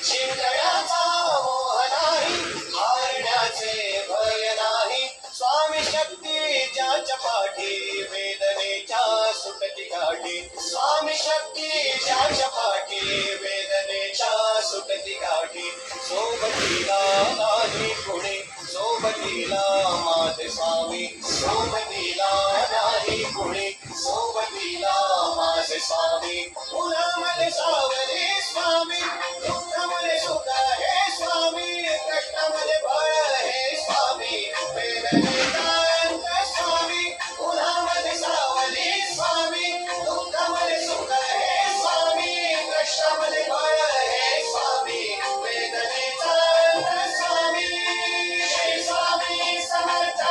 जिंकण्याचा मोह नाही, हारण्याचे भय नाही. स्वामी शक्ती ज्याच्या पाठी, वेदनेच्या सुटती गाठी. स्वामी शक्ती ज्याच्या पाठी, वेदनेच्या सुटती गाठी. सोबतीला नाही कुणी, सोबतीला माझे स्वामी. सोबतीला नाही कुणी, सोबतीला माझे स्वामी. उन्हामध्ये सावली स्वामी, दुःखामध्ये सुख हे स्वामी, कष्टामध्ये बळ हे स्वामी, वेदनेचा अंत स्वामी. उन्हामध्ये सावली स्वामी, दुःखामध्ये सुख हे स्वामी, कष्टामध्ये बळ हे स्वामी, वेदनेचा अंत स्वामी. श्री स्वामी समर्थ,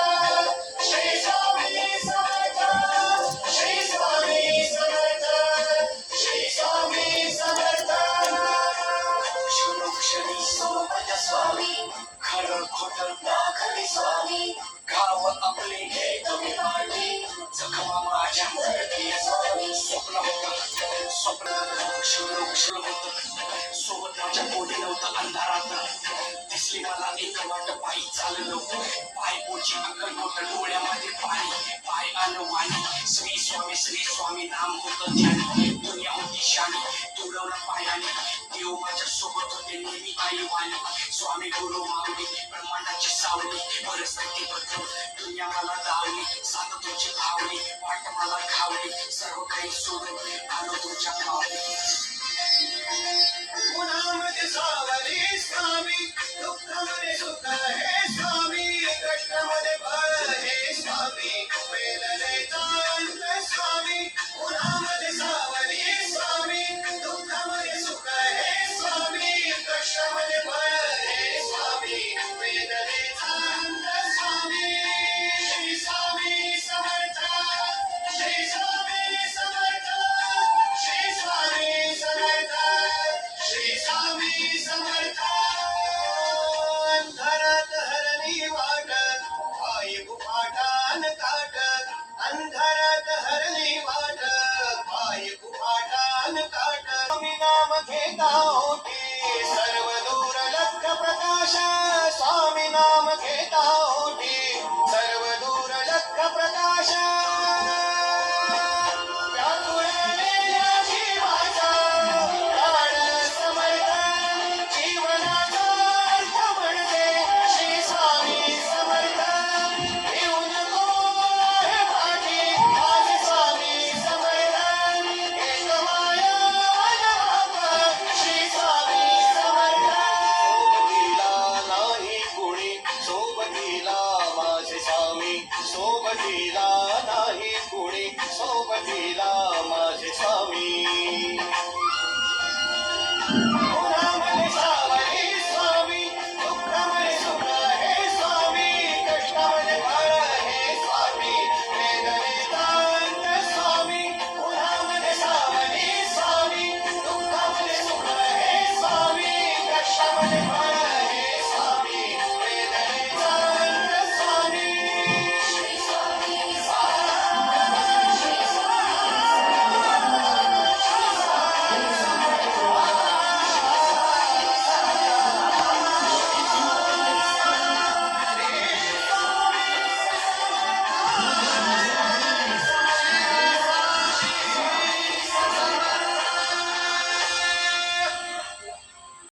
श्री स्वामी समर्थ, श्री स्वामी समर्थ, श्री स्वामी समर्थ. क्षणी सोबत स्वामी, खरं खोटं दाखले स्वामी, गाव आपले हे तुम्ही पाठी, जखमा माझ्या मरते स्वामी. स्वप्न होतं, स्वप्न क्षण होतं, सोबत माझ्या कोणी नव्हतं अंधारात. दिसली मला एक वाट, पायी चाललो, पाय पोची अक्कलकोट, डोळ्यामध्ये पाणी, पाय अनुवाणी. श्री स्वामी नाम होतं ध्यानी, दुनिया होती शानी, तुडवलं पायाने. देव माझ्या सोबत होते नेहमी आईवानी. स्वामी गुरु माऊली, ब्रह्मांडाची सावली, परिस्थिती बदलून दुनिया मला धावली. साथ तुमची भावली, वाट मला खावली, सर्व काही सोडून आलो तुमच्या गावी. उन्हामध्ये सावली स्वामी, दुःखामध्ये सुख हे स्वामी, कष्टामध्ये बळ हे स्वामी, वेदनेचा अंत स्वामी. उन्हामध्ये सावली स्वामी, दुःखामध्ये सुख हे स्वामी, कष्टामध्ये बळ हे स्वामी, वेदनेचा अंत स्वामी. श्री स्वामी समर्थ, श्री स्वामी समर्थ, श्री स्वामी समर्थ, श्री स्वामी समर्थ. अंधारात हरणी वाट, पायी गुफाटान काट. अंधारात हरणी वाट, पायी गुफाटान काट. स्वामी नाम घेता ओठी, सर्व दूर लख प्रकाश. स्वामी नाम घेता ओठी, सर्व दूर लख प्रकाश. व्याकुळलेल्या जीवाचा प्राण समर्थ, जीवनाचा अर्थ म्हणते श्री स्वामी समर्थ. येऊ नको आहे पाठी, माझे स्वामी समर्थ. एक माया अनवाक, श्री स्वामी समर्थ. सोबतीला नाही कुणी, सोबतीला माझे स्वामी. सोबतीला नाही कुणी, सोबतीला